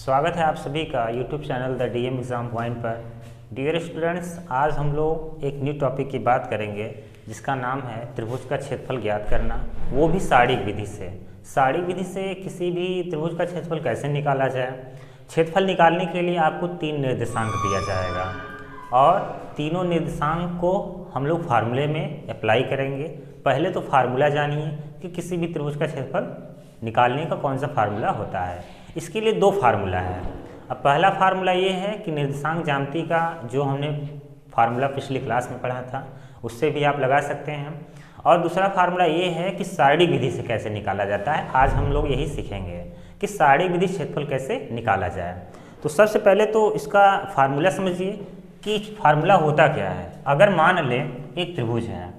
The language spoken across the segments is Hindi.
स्वागत है आप सभी का YouTube channel the DM exam point पर। डियर स्टूडेंट्स, आज हम लोग एक न्यू टॉपिक की बात करेंगे जिसका नाम है त्रिभुज का क्षेत्रफल ज्ञात करना, वो भी सारणिक विधि से। सारणिक विधि से किसी भी त्रिभुज का क्षेत्रफल कैसे निकाला जाए। क्षेत्रफल निकालने के लिए आपको 3 निर्देशांक दिया जाएगा और तीनों निर्देशांक को हम लोग फार्मूले में अप्लाई करेंगे। पहले तो फार्मूला जानिए कि किसी भी त्रिभुज का क्षेत्रफल निकालने का कौन सा फार्मूला होता है। इसके लिए 2 फार्मूला है। अब पहला फार्मूला ये है कि निर्देशांक ज्यामिति का जो हमने फार्मूला पिछली क्लास में पढ़ा था उससे भी आप लगा सकते हैं, और दूसरा फार्मूला ये है कि सारणिक विधि से कैसे निकाला जाता है। आज हम लोग यही सीखेंगे कि सारणिक विधि क्षेत्रफल कैसे निकाला जाए। तो सबसे पहले तो इसका फार्मूला समझिए कि फार्मूला होता क्या है। अगर मान लें एक त्रिभुज है,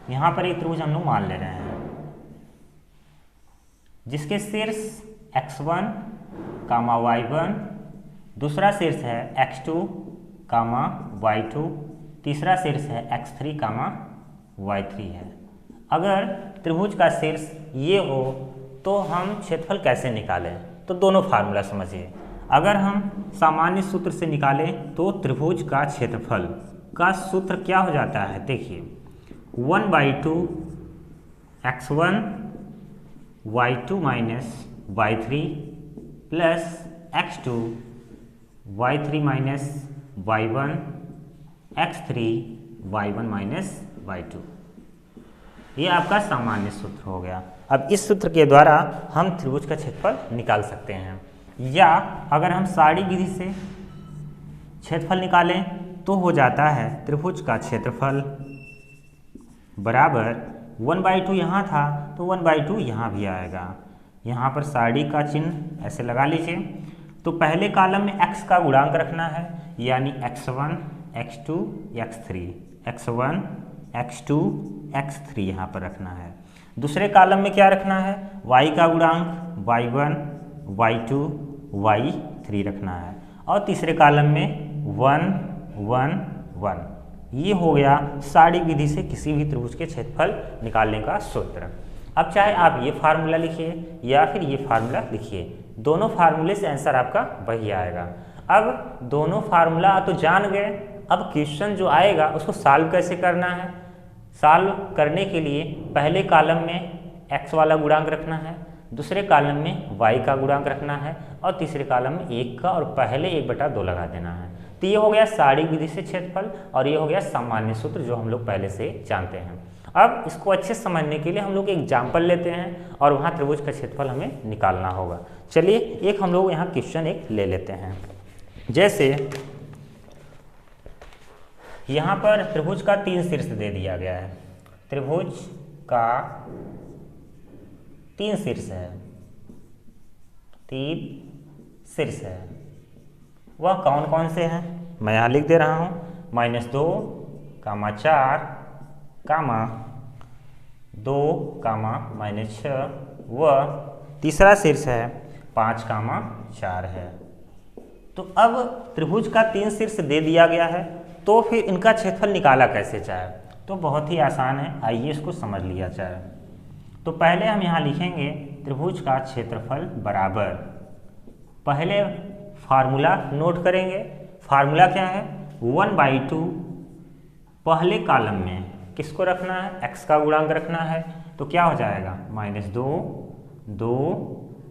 यहाँ पर एक त्रिभुज हम लोग मान ले रहे हैं जिसके शीर्ष x1, y1, दूसरा शीर्ष है x2, y2, तीसरा शीर्ष है x3, y3 है। अगर त्रिभुज का शीर्ष ये हो तो हम क्षेत्रफल कैसे निकालें, तो दोनों फार्मूला समझिए। अगर हम सामान्य सूत्र से निकालें तो त्रिभुज का क्षेत्रफल का सूत्र क्या हो जाता है, देखिए 1/2 x1 y2 minus y3 plus x2 y3 minus y1 x3 y1 minus y2। ये आपका सामान्य सूत्र हो गया। अब इस सूत्र के द्वारा हम त्रिभुज का क्षेत्रफल निकाल सकते हैं, या अगर हम सारणिक विधि से क्षेत्रफल निकालें तो हो जाता है त्रिभुज का क्षेत्रफल बराबर 1/2 यहाँ था तो 1/2 यहाँ भी आएगा। यहाँ पर सारणिक का चिन्ह ऐसे लगा लीजिए। तो पहले कॉलम में x का गुणांक रखना है, यानी x1 x2 x3, x1 x2 x3 यहाँ पर रखना है। दूसरे कॉलम में क्या रखना है, y का गुणांक y1 y2 y3 रखना है, और तीसरे कॉलम में 1 1 1। ये हो गया सारणिक विधि से किसी भी त्रिभुज के क्षेत्रफल निकालने का सूत्र। अब चाहे आप ये फार्मूला लिखिए या फिर ये फार्मूला लिखिए, दोनों फार्मूले से आंसर आपका वही आएगा। अब दोनों फार्मूला तो जान गए, अब क्वेश्चन जो आएगा उसको सॉल्व कैसे करना है। सॉल्व करने के लिए पहले कॉलम में x वाला गुणांक रखना है, दूसरे कॉलम में y का गुणांक रखना है, और तीसरे कॉलम में 1 का और पहले 1/2 लगा देना है। तो ये हो गया सारणिक विधि से क्षेत्रफल, और ये हो गया सामान्य सूत्र जो हम लोग पहले से जानते हैं। अब इसको अच्छे से समझने के लिए हम लोग एग्जाम्पल लेते हैं और वहाँ त्रिभुज का क्षेत्रफल हमें निकालना होगा। चलिए एक हम लोग यहाँ क्वेश्चन एक ले लेते हैं। जैसे यहाँ पर त्रिभुज का 3 शीर्ष दे दिया गया है। त्रिभुज का 3 शीर्ष है, 3 शीर्ष है। वह कौन कौन से हैं मैं यहाँ लिख दे रहा हूँ, -2, 4, 2, -6, व तीसरा शीर्ष है 5, 4 है। तो अब त्रिभुज का 3 शीर्ष दे दिया गया है, तो फिर इनका क्षेत्रफल निकाला कैसे जाए। तो बहुत ही आसान है, आइए इसको समझ लिया जाए। तो पहले हम यहाँ लिखेंगे त्रिभुज का क्षेत्रफल बराबर, पहले फार्मूला नोट करेंगे। फार्मूला क्या है, 1/2 पहले कॉलम में किसको रखना है, x का गुणांक रखना है, तो क्या हो जाएगा -2 2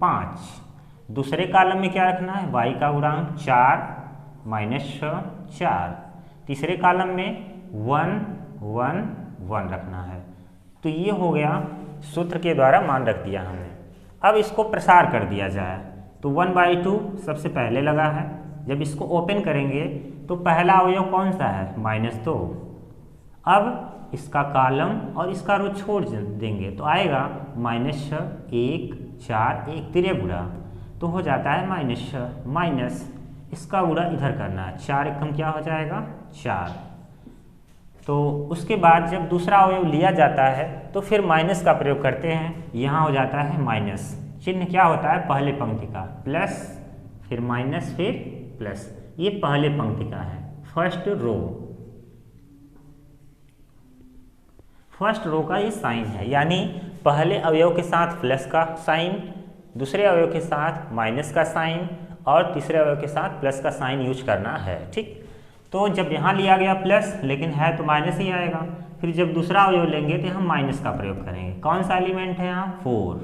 5। दूसरे कॉलम में क्या रखना है, y का गुणांक 4 -6 4। तीसरे कॉलम में 1 1 1 रखना है। तो ये हो गया, सूत्र के द्वारा मान रख दिया हमने। अब इसको प्रसार कर दिया जाए तो 1/2 सबसे पहले लगा है। जब इसको ओपन करेंगे तो पहला अवयव कौन सा है, -2। अब इसका कॉलम और इसका रो छोड़ देंगे तो आएगा -6 1 4 1 तिरे गुणा, तो हो जाता है -6 माइनस इसका गुणा इधर करना है, 4 एकम क्या हो जाएगा 4। तो उसके बाद जब दूसरा अवयव लिया जाता है तो फिर माइनस का प्रयोग करते हैं, यहाँ हो जाता है माइनस। चिन्ह क्या होता है, पहले पंक्ति का प्लस, फिर माइनस, फिर प्लस। ये पहले पंक्ति का है, फर्स्ट रो। फर्स्ट रो का ये साइन है, यानी पहले अवयव के साथ प्लस का साइन, दूसरे अवयव के साथ माइनस का साइन और तीसरे अवयव के साथ प्लस का साइन यूज करना है। ठीक, तो जब यहाँ लिया गया प्लस, लेकिन है तो माइनस ही आएगा। फिर जब दूसरा अवयव लेंगे तो हम माइनस का प्रयोग करेंगे। कौन सा एलिमेंट है यहाँ? 4,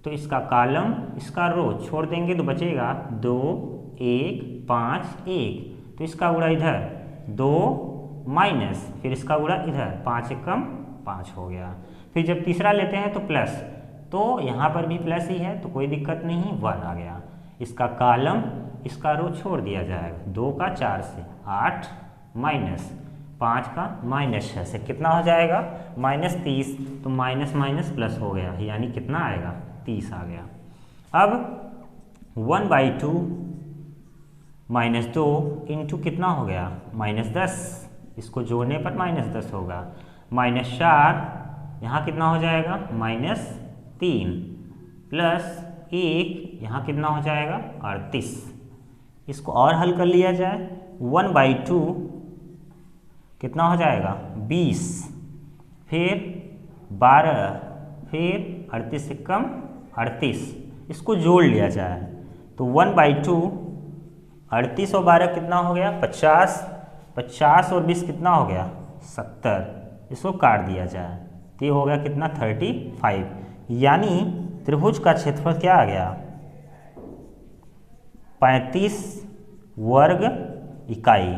तो इसका कॉलम, इसका रो छोड़ देंगे तो बचेगा 2 1 5 1, तो इसका गुणा इधर 2 माइनस, फिर इसका गुणा इधर 5 एकम 5 हो गया। फिर जब तीसरा लेते हैं तो प्लस, तो यहाँ पर भी प्लस ही है तो कोई दिक्कत नहीं, 1 आ गया। इसका कॉलम, इसका रो छोड़ दिया जाएगा, 2 का 4 से 8 माइनस 5 का माइनस 6 से कितना हो जाएगा? -30, तो माइनस माइनस प्लस हो गया, यानी कितना आएगा? 30 आ गया। अब 1/2 -2 इंटू कितना हो गया? -10, इसको जोड़ने पर -10 होगा। -4 यहाँ कितना हो जाएगा? -3 प्लस 1 यहाँ कितना हो जाएगा? 38। इसको और हल कर लिया जाए, 1/2 कितना हो जाएगा? 20, फिर 12, फिर 38 से कम 38, इसको जोड़ लिया जाए तो 1/2 38 और 12 कितना हो गया? 50, 50 और 20 कितना हो गया? 70, इसको काट दिया जाए तो ये हो गया कितना? 35, यानी त्रिभुज का क्षेत्रफल क्या आ गया? 35 वर्ग इकाई।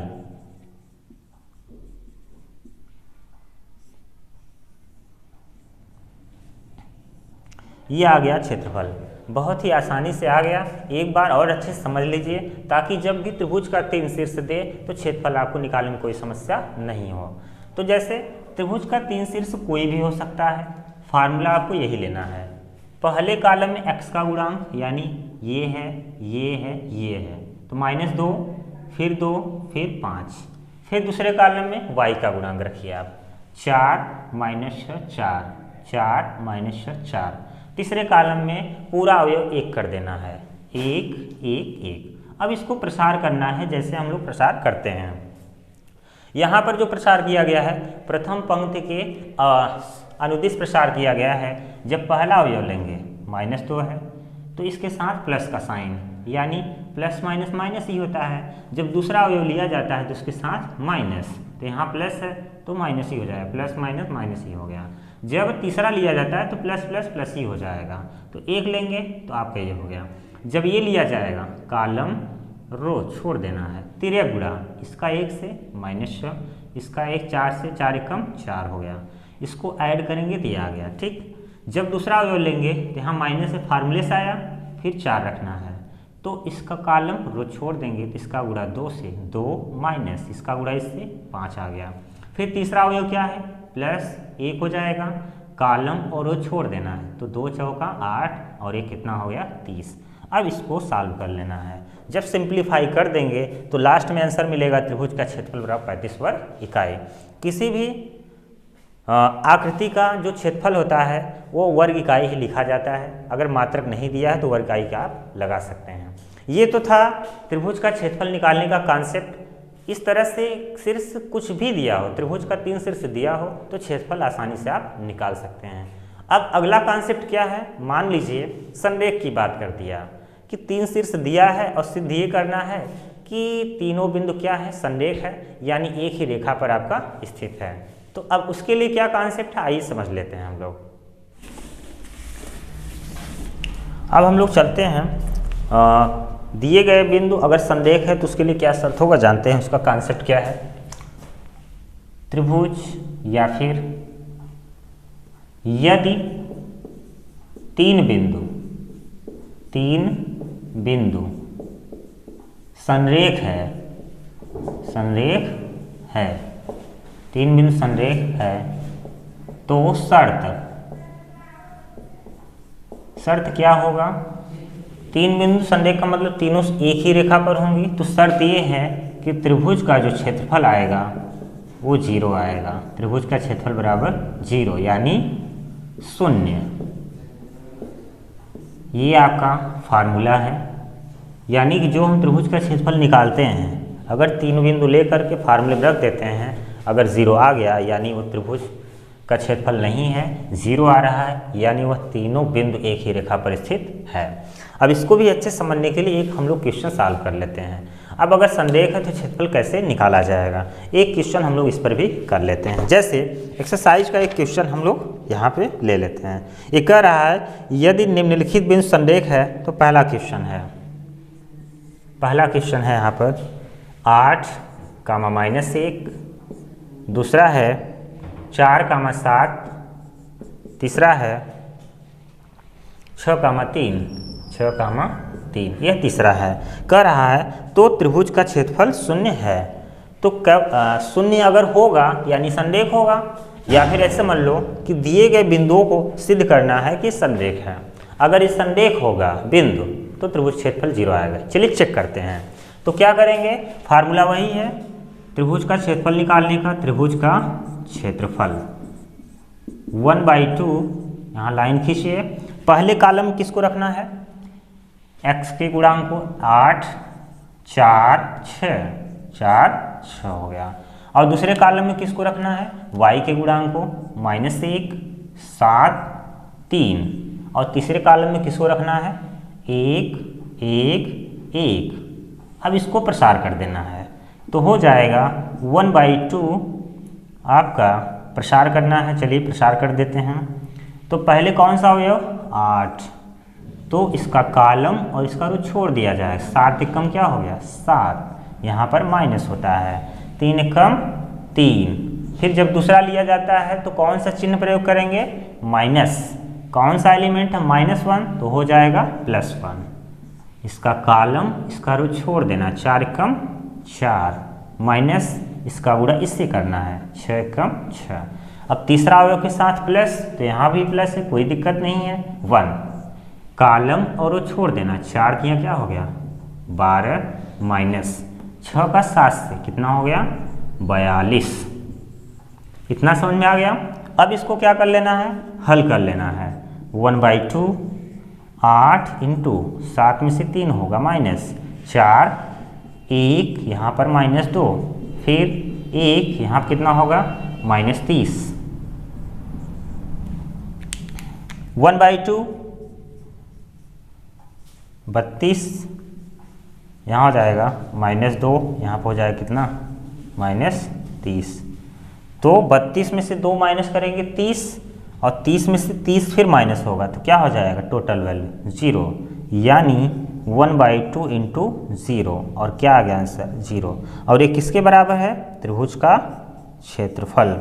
ये आ गया क्षेत्रफल, बहुत ही आसानी से आ गया। एक बार और अच्छे से समझ लीजिए ताकि जब भी त्रिभुज का 3 शीर्ष दे तो क्षेत्रफल आपको निकालने में कोई समस्या नहीं हो। तो जैसे त्रिभुज का 3 शीर्ष कोई भी हो सकता है, फार्मूला आपको यही लेना है। पहले कॉलम में x का गुणांक, यानी ये है, ये है, ये है, तो -2, फिर 2, फिर 5। फिर दूसरे कॉलम में y का गुणांक रखिए आप, 4 -6 4, 4 -6 4। तीसरे कॉलम में पूरा अवयव 1 कर देना है, 1 1 1। अब इसको प्रसार करना है जैसे हम लोग प्रसार करते हैं। यहाँ पर जो प्रसार किया गया है, प्रथम पंक्ति के अनुदिश प्रसार किया गया है। जब पहला अवयव लेंगे -2 है तो इसके साथ प्लस का साइन, यानी प्लस माइनस माइनस ही होता है। जब दूसरा अवयव लिया जाता है तो उसके साथ माइनस, तो यहाँ प्लस है तो माइनस ही हो जाएगा, प्लस माइनस माइनस ही हो गया। जब तीसरा लिया जाता है तो प्लस प्लस प्लस ही हो जाएगा, तो 1 लेंगे तो आपका ये हो गया। जब ये लिया जाएगा, कॉलम रो छोड़ देना है, तिर्यक गुणा, इसका 1 से -6, इसका 1 4 से 4 एकम 4 हो गया। इसको ऐड करेंगे तो ये आ गया। ठीक, जब दूसरा अवयव लेंगे तो यहाँ माइनस से फार्मूले से आया, फिर 4 रखना है, तो इसका कॉलम रो छोड़ देंगे तो इसका गुणा 2 से 2 माइनस, इसका गुणा इससे 5 आ गया। फिर तीसरा अवयव क्या है? +1 हो जाएगा, कॉलम और रो छोड़ देना है, तो 2 चौका 8 और ये कितना हो गया? 30। अब इसको सॉल्व कर लेना है। जब सिंप्लीफाई कर देंगे तो लास्ट में आंसर मिलेगा त्रिभुज का क्षेत्रफल बराबर 35 वर्ग इकाई। किसी भी आकृति का जो क्षेत्रफल होता है वो वर्ग इकाई ही लिखा जाता है। अगर मात्रक नहीं दिया है तो वर्ग इकाई का आप लगा सकते हैं। ये तो था त्रिभुज का क्षेत्रफल निकालने का कॉन्सेप्ट। इस तरह से शीर्ष कुछ भी दिया हो, त्रिभुज का 3 शीर्ष दिया हो तो क्षेत्रफल आसानी से आप निकाल सकते हैं। अब अगला कॉन्सेप्ट क्या है? मान लीजिए संरेख की बात कर दिया कि 3 शीर्ष दिया है और सिद्ध ये करना है कि तीनों बिंदु क्या है? संरेख है, यानी एक ही रेखा पर आपका स्थित है। तो अब उसके लिए क्या कॉन्सेप्ट है, आइए समझ लेते हैं हम लोग। अब हम लोग चलते हैं दिए गए बिंदु अगर संरेख है तो उसके लिए क्या शर्त होगा जानते हैं। उसका कॉन्सेप्ट क्या है? त्रिभुज या फिर यदि 3 बिंदु संरेख है, 3 बिंदु संरेख है तो शर्त क्या होगा? 3 बिंदु संरेख का मतलब तीनों एक ही रेखा पर होंगी, तो शर्त ये है कि त्रिभुज का जो क्षेत्रफल आएगा वो 0 आएगा। त्रिभुज का क्षेत्रफल बराबर 0 यानी 0। ये आपका फार्मूला है, यानी कि जो हम त्रिभुज का क्षेत्रफल निकालते हैं, अगर 3 बिंदु लेकर के फार्मूले में रख देते हैं, अगर 0 आ गया यानी वो त्रिभुज का क्षेत्रफल नहीं है, 0 आ रहा है यानी वह तीनों बिंदु एक ही रेखा पर स्थित है। अब इसको भी अच्छे समझने के लिए एक हम लोग क्वेश्चन सॉल्व कर लेते हैं। अब अगर संरेख है तो क्षेत्रफल कैसे निकाला जाएगा, एक क्वेश्चन हम लोग इस पर भी कर लेते हैं। जैसे एक्सरसाइज का एक क्वेश्चन हम लोग यहाँ पे ले लेते हैं। ये कह रहा है यदि निम्नलिखित बिंदु संरेख है, तो पहला क्वेश्चन है यहाँ पर 8, -1, दूसरा है 4, 7, तीसरा है 6, 3, यह तीसरा है। कह रहा है तो त्रिभुज का क्षेत्रफल 0 है। तो कब 0 अगर होगा यानी संरेख होगा, या फिर ऐसे मान लो कि दिए गए बिंदुओं को सिद्ध करना है कि संरेख है। अगर ये संरेख होगा बिंदु तो त्रिभुज क्षेत्रफल 0 आएगा। चलिए चेक करते हैं। तो क्या करेंगे, फार्मूला वही है त्रिभुज का क्षेत्रफल निकालने का। त्रिभुज का क्षेत्रफल 1/2, यहाँ लाइन खींचिए। पहले कॉलम किसको रखना है, x के गुणांक को 8, 4, 6 हो गया। और दूसरे कॉलम में किसको रखना है, y के गुणांक को -1, 7, 3। और तीसरे कॉलम में किसको रखना है 1, 1, 1। अब इसको प्रसार कर देना है तो हो जाएगा 1/2 आपका प्रसार करना है। चलिए प्रसार कर देते हैं। तो पहले कौन सा अवयव 8, तो इसका कॉलम और इसका रो छोड़ दिया जाए। 7 एकम क्या हो गया 7, यहाँ पर माइनस होता है 3 एकम 3। फिर जब दूसरा लिया जाता है तो कौन सा चिन्ह प्रयोग करेंगे, माइनस। कौन सा एलिमेंट है -1, तो हो जाएगा +1। इसका कॉलम इसका रो छोड़ देना, 4 एकम 4 माइनस इसका गुणा इससे करना है 6 एकम 6। अब तीसरा अवयव के साथ प्लस, तो यहाँ भी प्लस है, कोई दिक्कत नहीं है। 1 कॉलम और वो छोड़ देना, 4 किया क्या हो गया 12 माइनस 6 का 7 से कितना हो गया 42। इतना समझ में आ गया। अब इसको क्या कर लेना है, हल कर लेना है। 1/2 8 × 7 में से 3 होगा -4, 1 यहाँ पर -2, फिर 1 यहाँ पर कितना होगा -30। 1/2 32, यहाँ हो जाएगा -2, यहाँ पर हो जाएगा कितना -30। तो 32 में से 2 माइनस करेंगे 30, और 30 में से 30 फिर माइनस होगा तो क्या हो जाएगा टोटल वैल्यू 0, यानी 1/2 × 0। और क्या आ गया आंसर 0। और ये किसके बराबर है, त्रिभुज का क्षेत्रफल।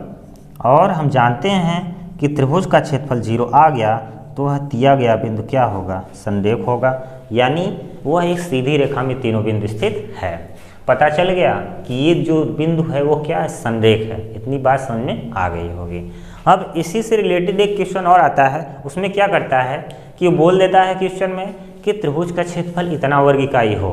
और हम जानते हैं कि त्रिभुज का क्षेत्रफल 0 आ गया तो वह दिया गया बिंदु क्या होगा, संरेख होगा, यानी वह एक सीधी रेखा में तीनों बिंदु स्थित है। पता चल गया कि ये जो बिंदु है वो क्या है, संरेख है। इतनी बात समझ में आ गई होगी। अब इसी से रिलेटेड एक क्वेश्चन और आता है, उसमें क्या करता है कि वो बोल देता है क्वेश्चन में कि त्रिभुज का क्षेत्रफल इतना वर्ग इकाई हो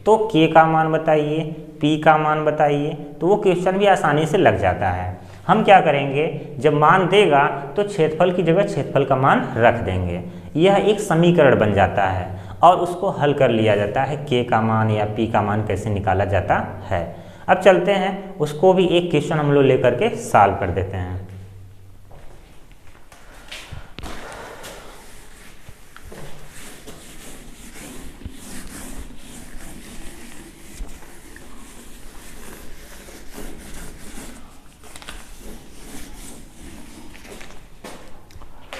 तो k का मान बताइए, p का मान बताइए। तो वो क्वेश्चन भी आसानी से लग जाता है। हम क्या करेंगे, जब मान देगा तो क्षेत्रफल की जगह क्षेत्रफल का मान रख देंगे। यह एक समीकरण बन जाता है और उसको हल कर लिया जाता है। k का मान या p का मान कैसे निकाला जाता है। अब चलते हैं, उसको भी एक क्वेश्चन हम लोग लेकर के सॉल्व कर देते हैं।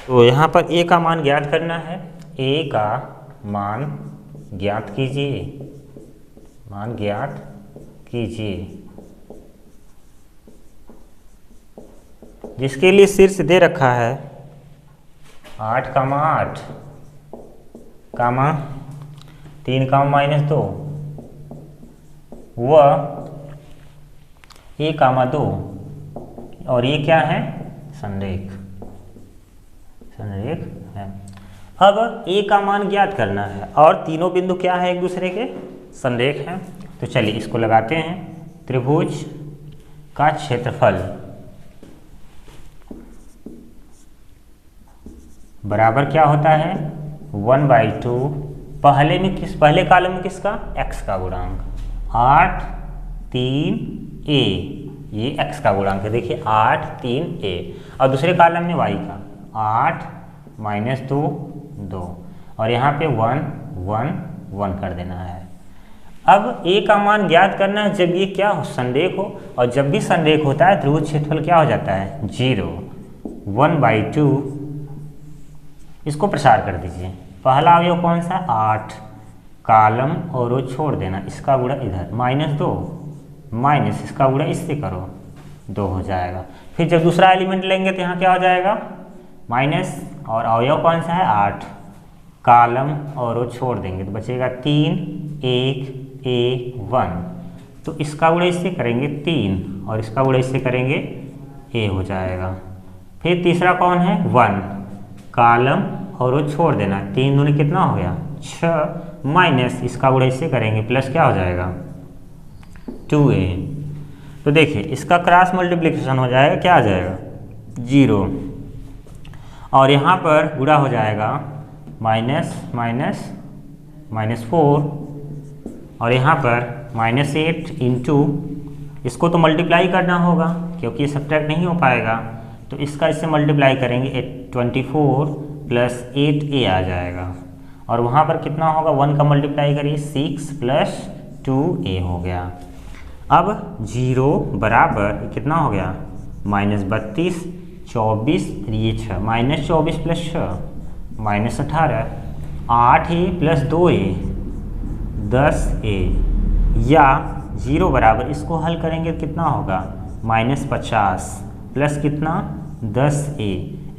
तो यहाँ पर a का मान ज्ञात करना है। a का मान ज्ञात कीजिए, मान ज्ञात कीजिए, जिसके लिए शीर्ष दे रखा है 8, 8, 3, -2 व a, 2। और ये क्या है, संरेख है। अब a का मान ज्ञात करना है और तीनों बिंदु क्या है, एक दूसरे के संरेख हैं। तो चलिए इसको लगाते हैं। त्रिभुज का क्षेत्रफल बराबर क्या होता है 1/2, पहले कॉलम में किसका, x का गुणांक 8, 3, a, ये x का गुणांक है। देखिए 8, 3, a। और दूसरे कॉलम में y का 8 -2, 2। और यहाँ पे 1 1 1 कर देना है। अब ए का मान ज्ञात करना है जब ये क्या हो, संरेख हो, और जब भी संरेख होता है त्रिभुज क्षेत्रफल क्या हो जाता है, 0। 1/2 इसको प्रसार कर दीजिए। पहला अवयव कौन सा, 8, कॉलम और रो छोड़ देना, इसका गुणा इधर -2 माइनस इसका गुणा इससे करो, 2 हो जाएगा। फिर जब दूसरा एलिमेंट लेंगे तो यहाँ क्या हो जाएगा, माइनस, और अवयव कौन सा है 8, कॉलम और रो छोड़ देंगे तो बचेगा 3 1 A1। तो इसका गुणा इससे करेंगे 3 और इसका गुणा इससे करेंगे A हो जाएगा। फिर तीसरा कौन है 1, कॉलम और रो छोड़ देना, 3 दूनी कितना हो गया 6 माइनस इसका गुणा इससे करेंगे प्लस क्या हो जाएगा 2A। तो देखिए इसका क्रॉस मल्टीप्लिकेशन हो जाएगा, क्या आ जाएगा 0, और यहाँ पर गुणा हो जाएगा -4, और यहाँ पर -8 इंटू, इसको तो मल्टीप्लाई करना होगा क्योंकि ये सब्ट्रैक्ट नहीं हो पाएगा, तो इसका इससे मल्टीप्लाई करेंगे 24 + 8A आ जाएगा, और वहाँ पर कितना होगा 1 का मल्टीप्लाई करिए 6 + 2A हो गया। अब 0 बराबर कितना हो गया -32 24 ये 6 -24 + 6 -18 8A + 2A 10A, या 0 बराबर इसको हल करेंगे कितना होगा -50 प्लस कितना 10A।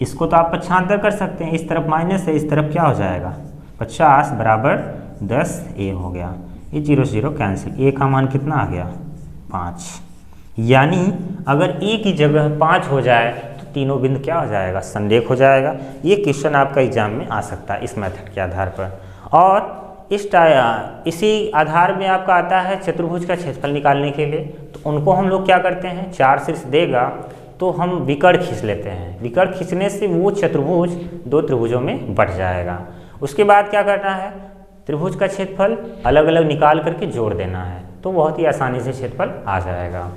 इसको तो आप पक्षांतर कर सकते हैं, इस तरफ माइनस है इस तरफ क्या हो जाएगा 50 बराबर 10A हो गया। ये 0 0 कैंसिल, A का मान कितना आ गया 5। यानी अगर A की जगह 5 हो जाए तो तीनों बिंदु क्या हो जाएगा, संरेख हो जाएगा। ये क्वेश्चन आपका एग्जाम में आ सकता है इस मेथड के आधार पर। और इसी आधार में आपका आता है चतुर्भुज का क्षेत्रफल निकालने के लिए, तो उनको हम लोग क्या करते हैं, 4 शीर्ष देगा तो हम विकर्ण खींच लेते हैं, विकर्ण खींचने से वो चतुर्भुज 2 त्रिभुजों में बढ़ जाएगा। उसके बाद क्या करना है, त्रिभुज का क्षेत्रफल अलग अलग निकाल करके जोड़ देना है, तो बहुत ही आसानी से क्षेत्रफल आ जाएगा।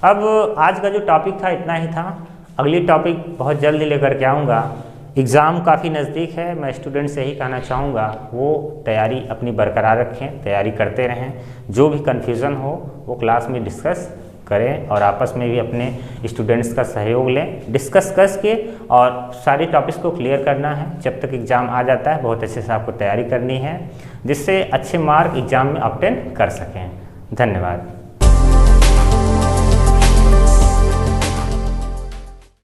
अब आज का जो टॉपिक था इतना ही था, अगली टॉपिक बहुत जल्दी लेकर के आऊँगा। एग्ज़ाम काफ़ी नज़दीक है, मैं स्टूडेंट से ही कहना चाहूँगा वो तैयारी अपनी बरकरार रखें, तैयारी करते रहें। जो भी कन्फ्यूज़न हो वो क्लास में डिस्कस करें और आपस में भी अपने स्टूडेंट्स का सहयोग लें, डिस्कस करके और सारे टॉपिक्स को क्लियर करना है। जब तक एग्ज़ाम आ जाता है बहुत अच्छे से आपको तैयारी करनी है, जिससे अच्छे मार्क एग्ज़ाम में ऑब्टेन कर सकें। धन्यवाद।